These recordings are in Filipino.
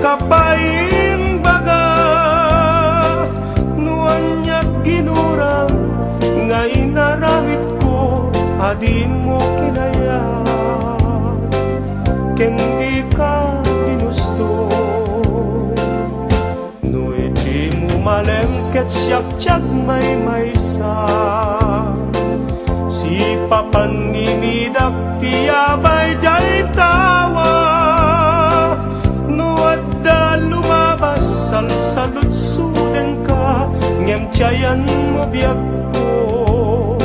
kapain baga nuan niya't ginurang nga inaramit ko adin mo kinayat ken di ka ginusto no iti mo malengket siyak may maysa si papanimidak tiyabay jay tawa nuat da lumabas salsalutsuden ka ngem tiyayan mo biyak ko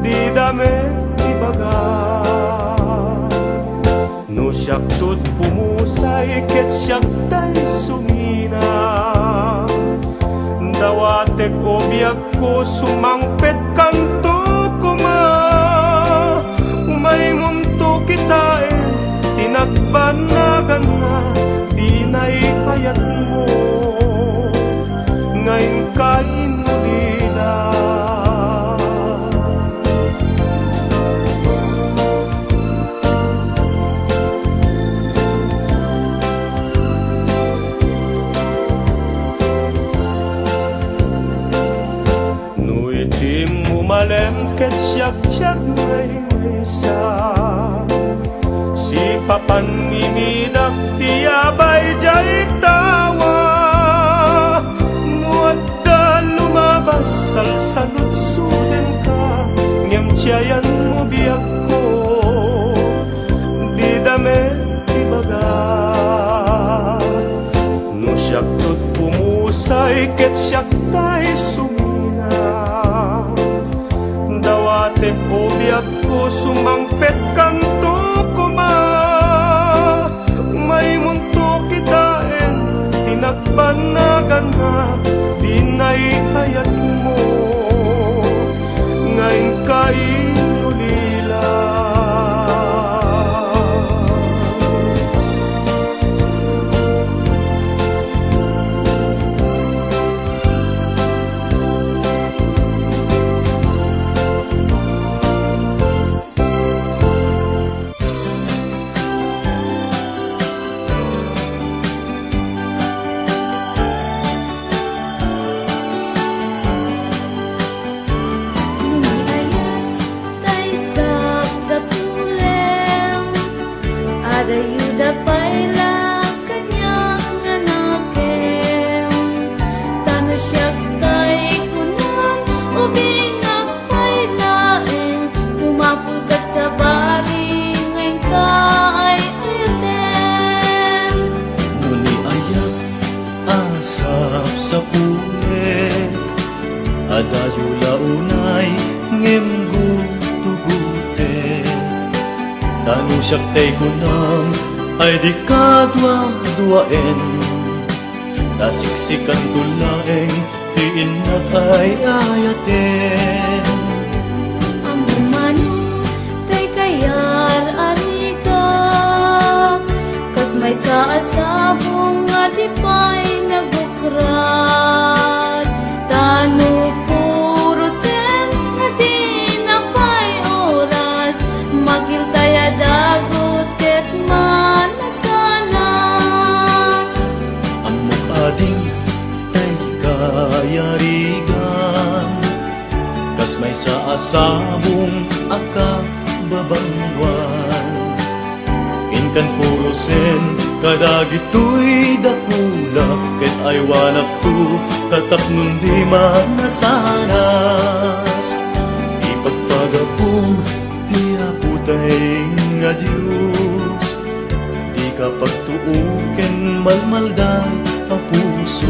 di dame ibaga no siyak tut pumusay ket siyak tay sumina dawate ko biyak ko sumangpet kanto may munto kitain tinagbannagan na di naipayat mo ngayon kain ulila no itim mo malengket siyak may si papanimidak tiyabay jay tawa nuat da lumabas salsalutsuden ka ngem tiyayan mo biyak ko di dame ibaga no siyak tut pumusay ket siyak tay sumina dawate ko biyak ko sumangpet kanto kuma may munto kitain tinagbannagan na di naihayat mo ngayon kain ulila Adayuda paila kanyang nanakem tano siyak tay kunam ubingak pailaeng sumapulkat sa bari ngayon ka ay ayaten muli ayat asap sa punek adayo launay ngem gutugute tanu siyak tay kunam ay di kadwa-duaen nasiksikan tulaeng tiin na ay ayaten amo manu tay kayar arika kas may sa asabong nga di pa'y nagukrat tanu puro sen nga di na pa'y oras magiltaya dagos ket manasanas amo ading tay kayarigan kas may sa asabong akababangwan inkan puro sen kadagitoy dakula ket ay wanak tu tatapnon di manasanas ipagpagapong putay nga Diyos di ka pagtuuken malmalday a puso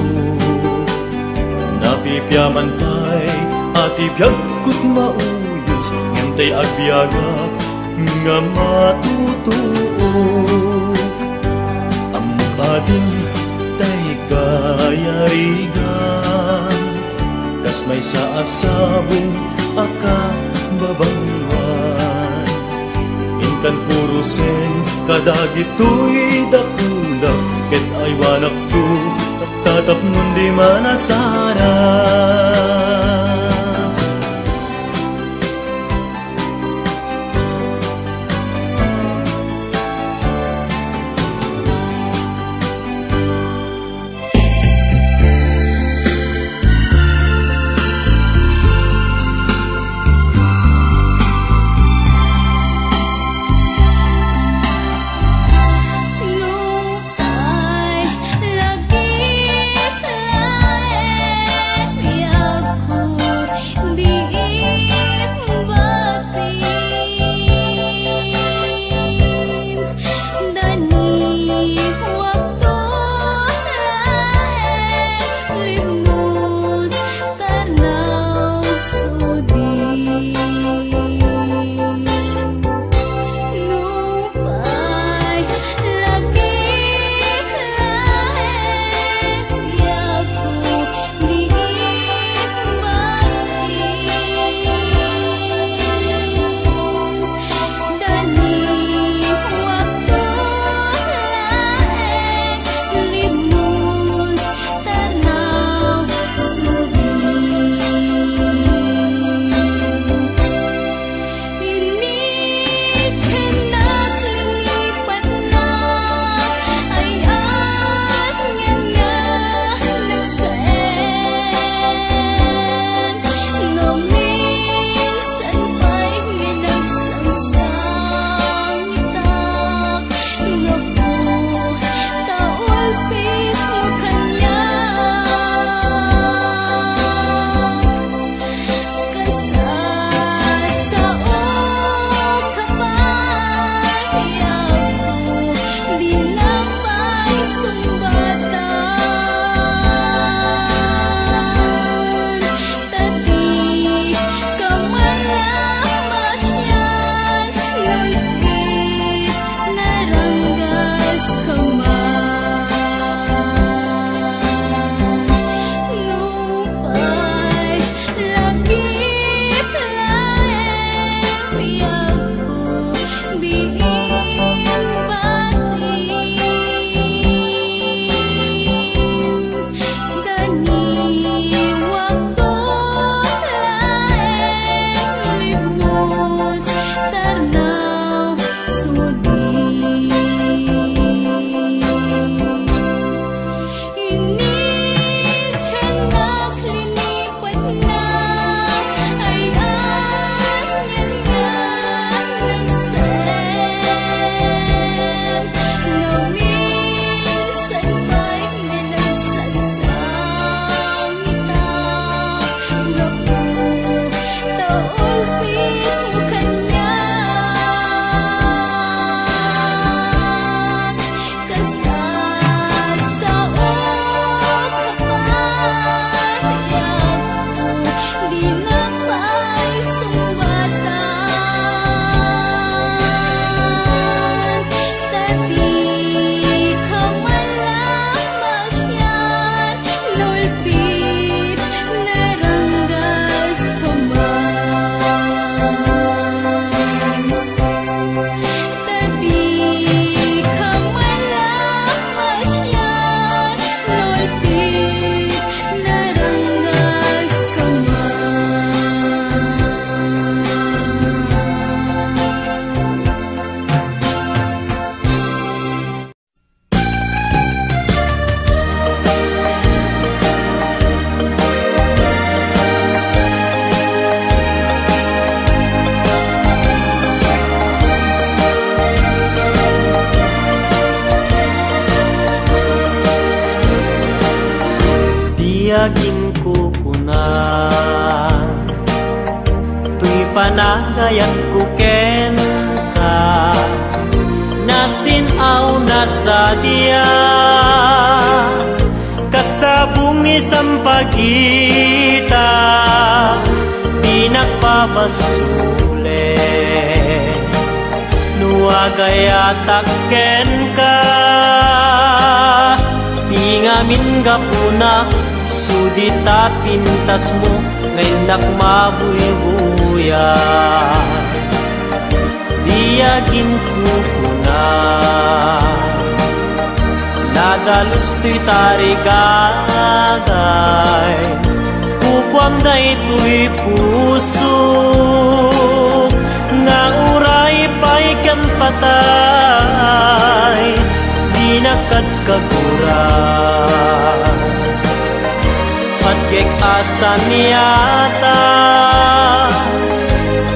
napipyaman pa'y atibiyag ko't mauyos ngantay agbyagak nga matutuok amok ading tay kayarigan kas may sa asabong akababangwan inkan puro sen kadagitoy dakula ket ay wanak tu tatapnon di manasaras Diyagin ko kuna tuy panagayat ko ken ka nasinaw na sa dia kasabong isang pagita di nagpabasule nuagayatak ken ka di ngamin gapuna sudita pintas mo ngayon nakmabuy-buya diyagin ko kuna nadalus to'y tarigagay kukwam na ito'y puso nga uray pa'y kan patay di nakadkaguran patgek asa niyata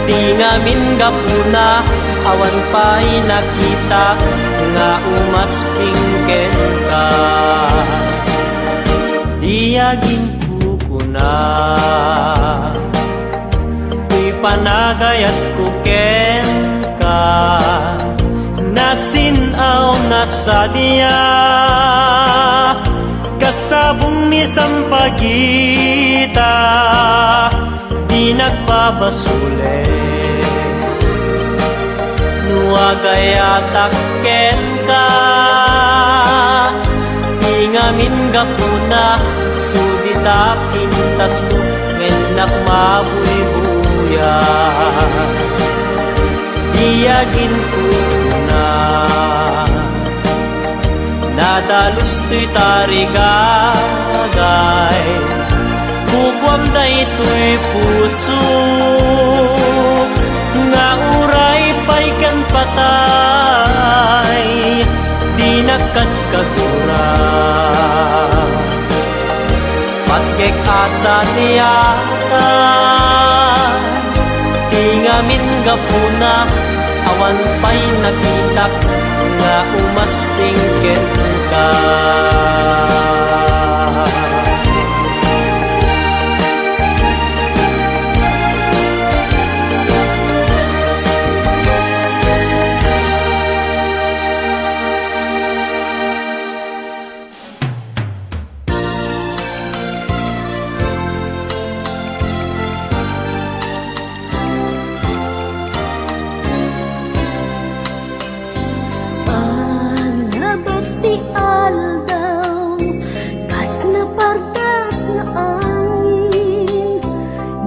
di ngamin gapuna awan pa'y nakita nga umaspingken ka diyagin ko kuna tuy panagayat ko ken ka nasinaw na sa diya kasabong misang pagita di nagpabasule nuagayatak ken ka di ngamin gapuna sudita pintas mo ngayon nakmabuy-buya diyagin ko na nadalus to'y tarigagay kukwam na ito'y puso nga uray pa'y kan patay di nakadkaguran patgek asa niyata di ngamin gapuna awan pa'y nakita nga umaspingken ka Di aldaw kas na pardas na angin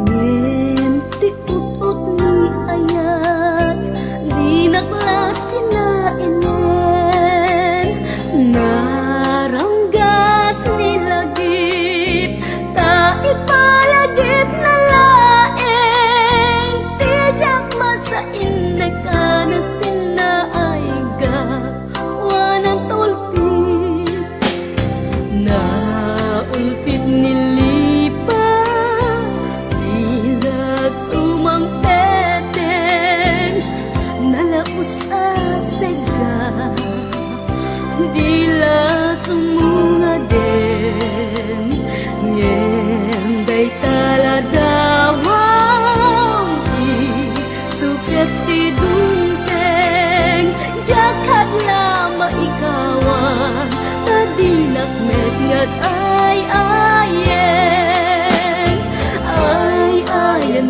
ngem ti ut-ut ni ayat di naklasin na inen naranggas ni lagip ta ipalagip na laeng tijak masain na kanasin na aiga ulpit nilipa tila sumang peten nalaus asega dila sumunga den ngenday taladawang di suket ti dunteng jakat lama ikawan tadinak metngat ay-ayan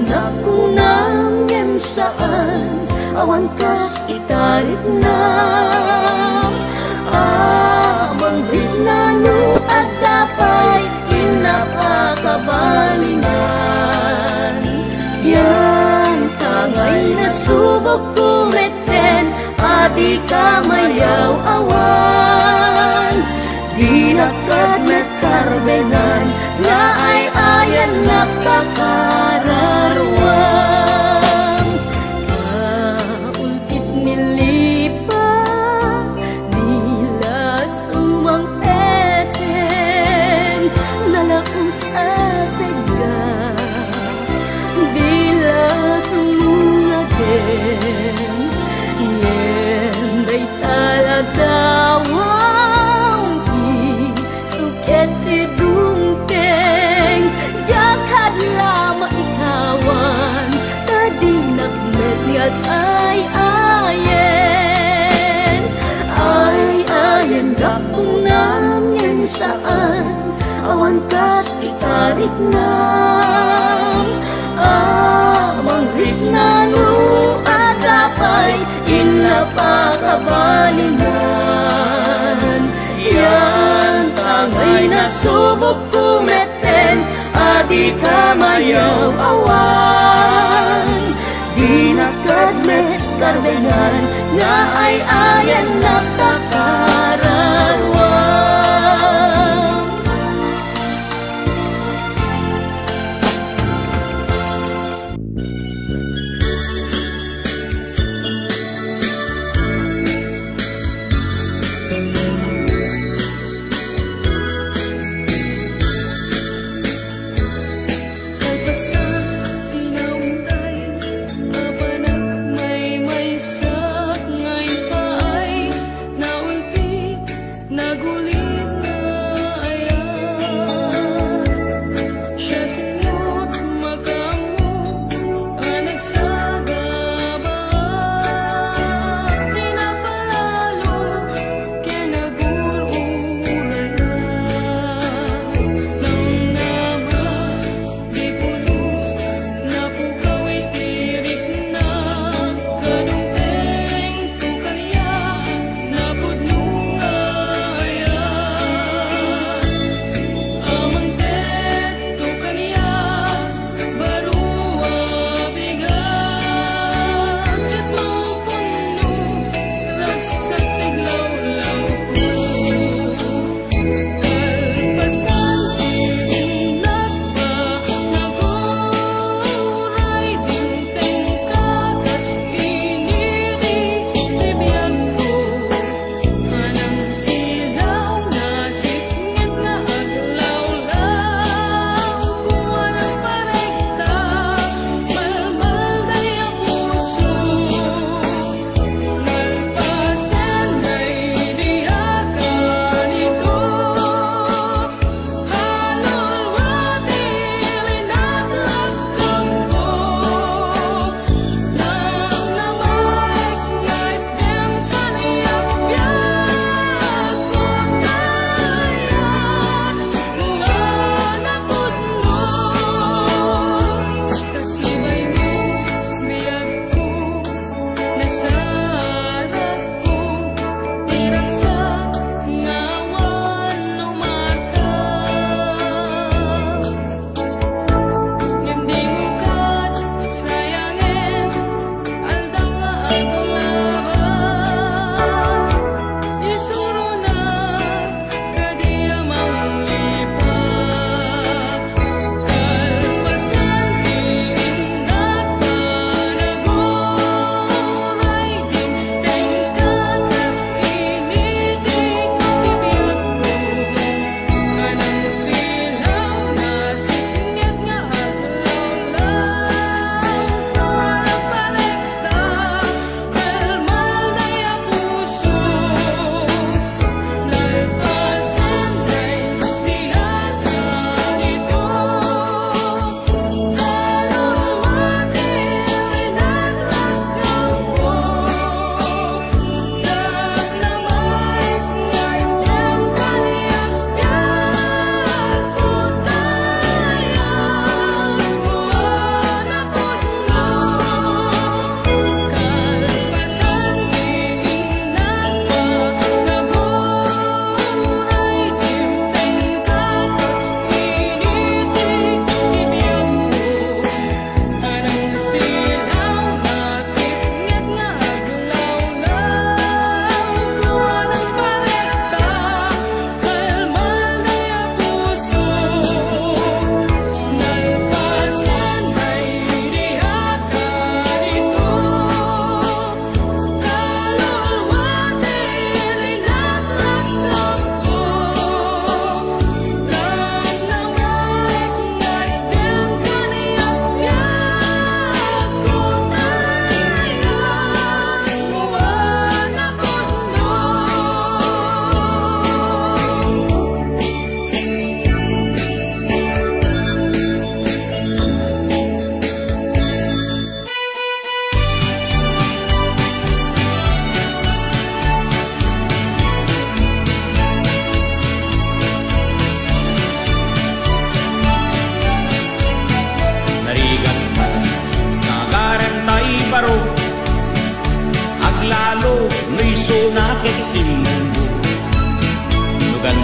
ako nangyan saan awan kas itarit na amang ritnano at dapay inapakabalingan yan tangay na subok kumeten adi ka mayaw awan di nakad karbenan nga ay-ayan nakakararwang kaulpit nilipa nila sumang peten nalaus asega dila sumungaden ngenday taladawang ti suket ti dungten kat ay-ayen gapong namin saan awan kas itarik nam amang ritnanu at apay inapakabalingan yan tangay nasubok kumeten adi ka mayaw awan di nakadmet karbenan nga ay-ayan nakakarawan.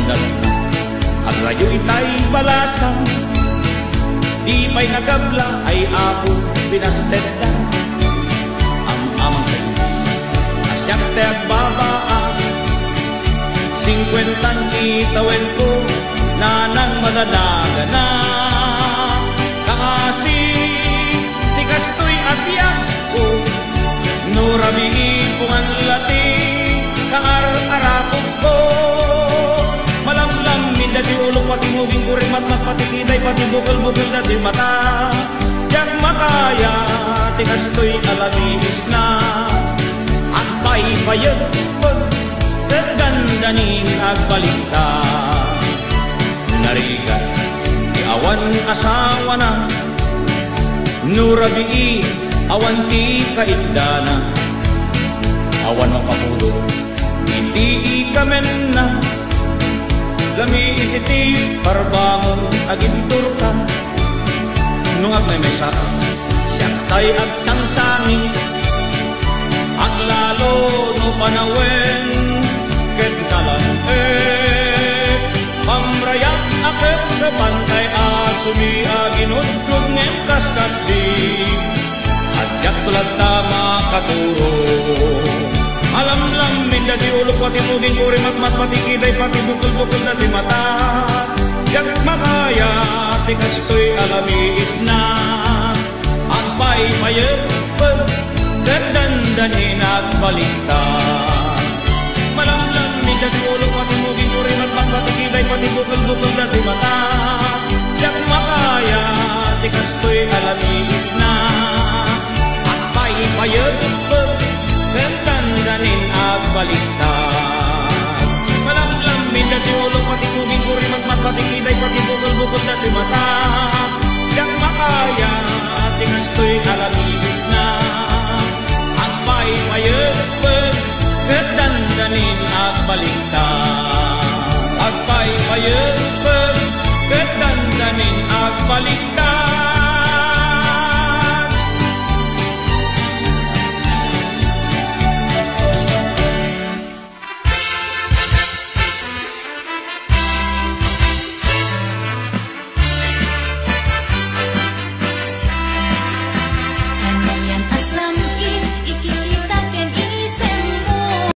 pandan at rayo itay balasan, di pa'y nagabla ay ako pinasted na. Ang sa'yo asyak te agbabaan, 50 kitawin ko na nang madadaga na. Kaasi di kastoy at yak ko, nurami pungan lati kaar-arapog ko. Malamlam minda di ulong pati muging kuring matmat pati kiday pati bukal-bukal na di mata. Yak makaya ti kastoy alamiis na at paypayag pag kagandaning agbalita. Narigat di awan asawa na, nurabii awan ti kaidana. Awan mapamulo hindi ikamen na, lami isiti parbangon agintur ka. Nung agmemesa siyak tay agsangsangi, ang lalo no panawen ket kalan pamrayak akit sa pantay asumi aginudgud ngem kaskas di adyak tulad tama katuro. Alam-lam minda di ulok pati muging kuri matmat pati kiday pati bukul-bukul na di mata. Yak makaya ti kastoy alamiis na ang paypayag kadandanin at balita. Malamlam minda di ulok pati muging kuri matmat pati kiday pati bukul-bukul na di mata. Yak makaya ti kastoy alamiis na ang paypayag kadandanin at balita. Malamlam minda di ulok pati muging kuri matmat pati kiday pati bukul-bukul na di mata. Yak makaya ti kastoy alamiis na ang paypayag kadandanin at balita. At paypayag